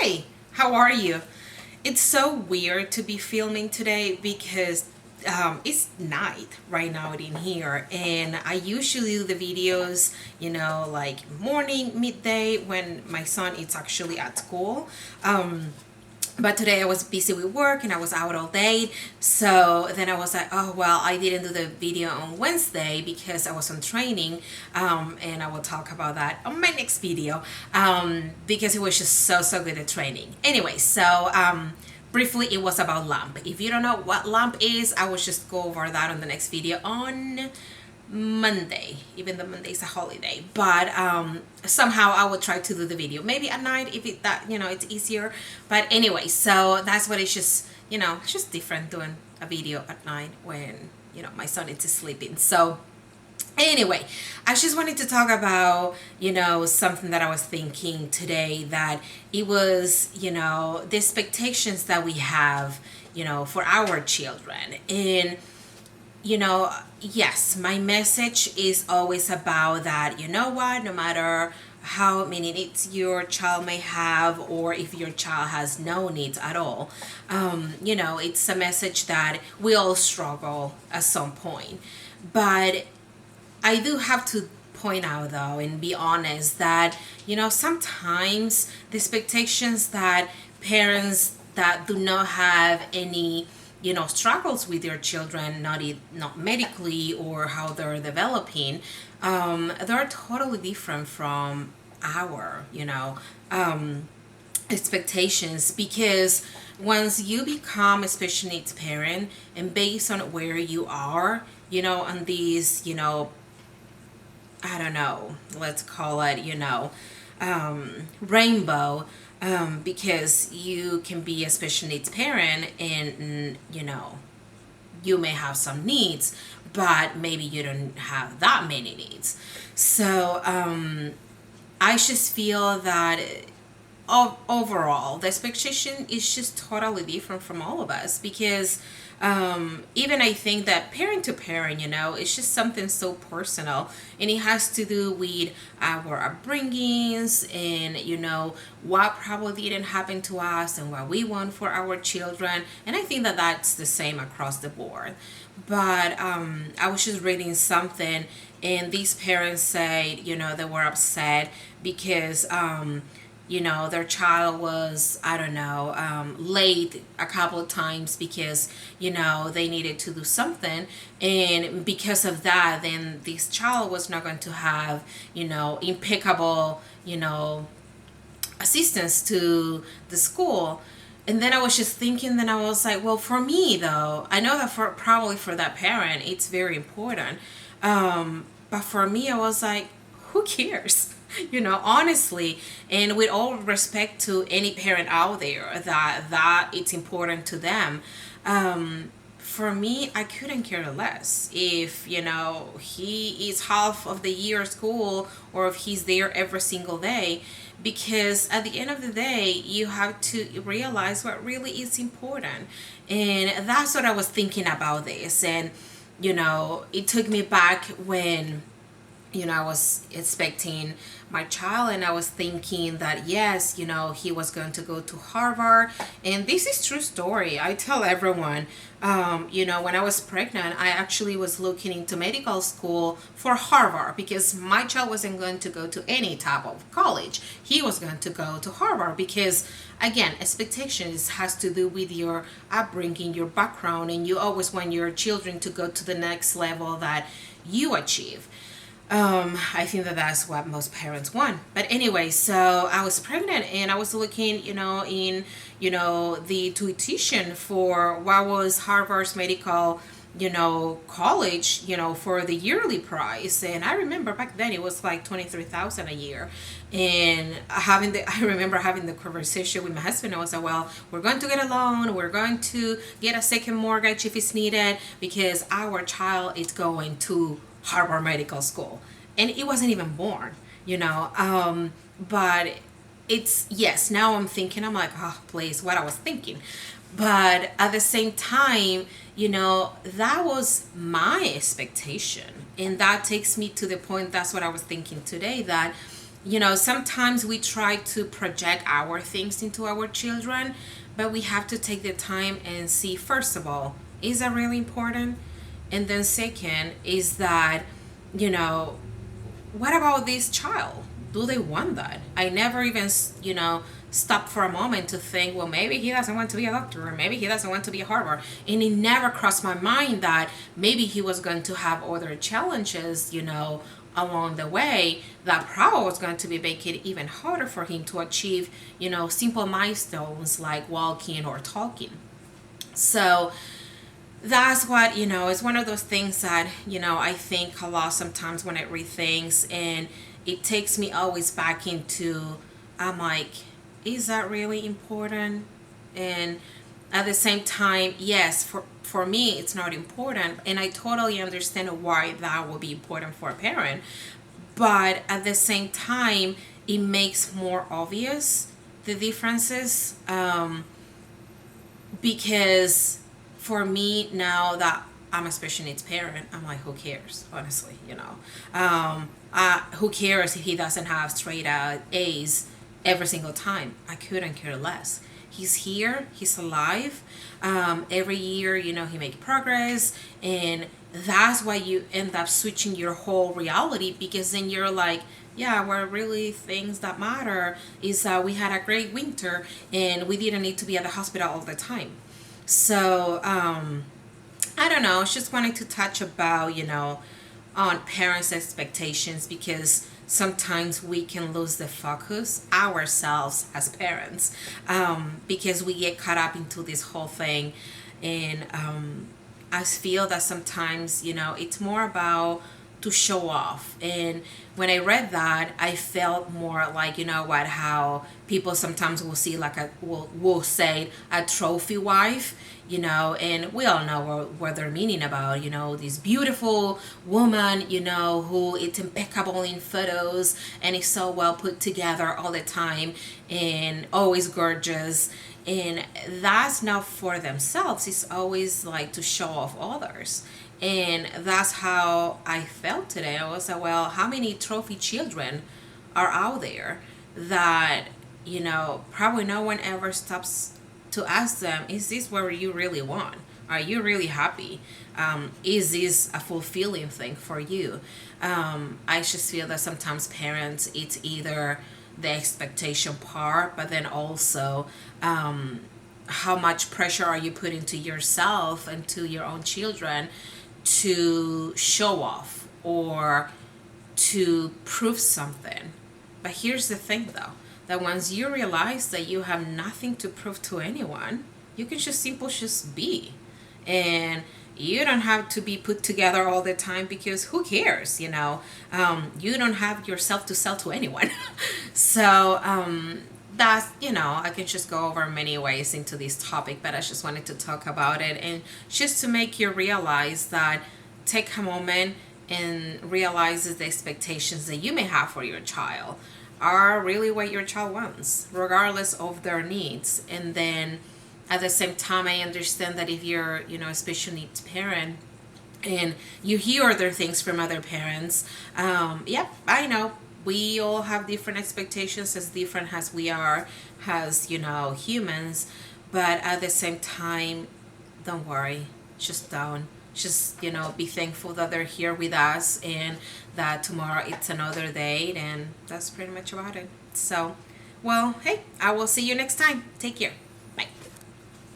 Hi, how are you? It's so weird to be filming today because it's night right now in here, and I usually do the videos, like morning, midday when my son is actually at school. But today I was busy with work and I was out all day. So then I was like, oh, well, I didn't do the video on Wednesday because I was on training. And I will talk about that on my next video because it was just so good at training. Anyway, so briefly, it was about LAMP. If you don't know what LAMP is, I will just go over that on the next video on Monday, even though Monday is a holiday. But somehow I will try to do the video. Maybe at night if it's easier. But anyway, so that's what it's just, it's just different doing a video at night when, my son is sleeping. So anyway, I just wanted to talk about, something that I was thinking today, that it was, the expectations that we have, for our children. And yes, my message is always about that. You know what? No matter how many needs your child may have, or if your child has no needs at all, it's a message that we all struggle at some point. But I do have to point out, though, and be honest that, sometimes the expectations that parents that do not have any struggles with their children, not medically or how they're developing, they're totally different from our expectations, because once you become a special needs parent, and based on where you are, on these, I don't know, let's call it, rainbow, because you can be a special needs parent and, you may have some needs, but maybe you don't have that many needs. So I just feel that overall the expectation is just totally different from all of us, because even I think that parent to parent, it's just something so personal, and it has to do with our upbringings and what probably didn't happen to us and what we want for our children. And I think that that's the same across the board. But I was just reading something, and these parents said, they were upset because their child was, I don't know, late a couple of times because, they needed to do something. And because of that, then this child was not going to have, impeccable, assistance to the school. And then I was just thinking, then I was like, well, for me, though, I know that probably for that parent, it's very important. But for me, I was like, who cares? Honestly, and with all respect to any parent out there that it's important to them, for me, I couldn't care less if he is half of the year at school or if he's there every single day, because at the end of the day you have to realize what really is important. And that's what I was thinking about this. And it took me back when I was expecting my child, and I was thinking that yes, he was going to go to Harvard. And this is true story. I tell everyone, when I was pregnant, I actually was looking into medical school for Harvard, because my child wasn't going to go to any type of college. He was going to go to Harvard because, again, expectations has to do with your upbringing, your background, and you always want your children to go to the next level that you achieve. I think that that's what most parents want. But anyway, so I was pregnant and I was looking, in, the tuition for what was Harvard's medical, college, for the yearly price. And I remember back then it was like 23,000 a year. And I remember having the conversation with my husband. I was like, well, we're going to get a loan. We're going to get a second mortgage if it's needed, because our child is going to Harvard Medical School. And it wasn't even born, but it's, yes, now I'm thinking, I'm like, oh, please, what I was thinking. But at the same time, that was my expectation. And that takes me to the point, that's what I was thinking today, that sometimes we try to project our things into our children, but we have to take the time and see, first of all, is that really important? And then, second, is that, you know, what about this child? Do they want that? I never even, stop for a moment to think, well, maybe he doesn't want to be a doctor, or maybe he doesn't want to be a Harvard. And it never crossed my mind that maybe he was going to have other challenges, along the way that probably was going to be make it even harder for him to achieve, simple milestones like walking or talking. So that's what it's one of those things that I think a lot sometimes when I read things, and it takes me always back into, I'm like, is that really important? And at the same time, yes, for me it's not important, and I totally understand why that would be important for a parent, but at the same time it makes more obvious the differences, because for me now that I'm a special needs parent, I'm like, who cares? Honestly, who cares if he doesn't have straight A's every single time? I couldn't care less. He's here. He's alive. Every year, he makes progress, and that's why you end up switching your whole reality, because then you're like, yeah, what really things that matter is that we had a great winter and we didn't need to be at the hospital all the time. So I don't know. I just wanted to touch about on parents' expectations, because sometimes we can lose the focus ourselves as parents, because we get caught up into this whole thing. And I feel that sometimes it's more about to show off. And when I read that, I felt more like, what, how people sometimes will see like will say a trophy wife, and we all know what they're meaning about, this beautiful woman, who is impeccable in photos and is so well put together all the time and always gorgeous. And that's not for themselves, it's always like to show off others. And that's how I felt today. I was like, well, how many trophy children are out there that, probably no one ever stops to ask them, is this what you really want? Are you really happy? Is this a fulfilling thing for you? I just feel that sometimes parents, it's either the expectation part, but then also how much pressure are you putting to yourself and to your own children to show off or to prove something. But here's the thing though, that once you realize that you have nothing to prove to anyone, you can just simply just be. And you don't have to be put together all the time, because who cares, you don't have yourself to sell to anyone. So that's, I can just go over many ways into this topic, but I just wanted to talk about it, and just to make you realize that, take a moment and realize that the expectations that you may have for your child are really what your child wants, regardless of their needs. And then at the same time, I understand that if you're, a special needs parent and you hear other things from other parents, yep, I know we all have different expectations, as different as we are as humans. But at the same time, don't worry, just don't, just be thankful that they're here with us, and that tomorrow it's another day. And that's pretty much about it. So, well, hey, I will see you next time. Take care.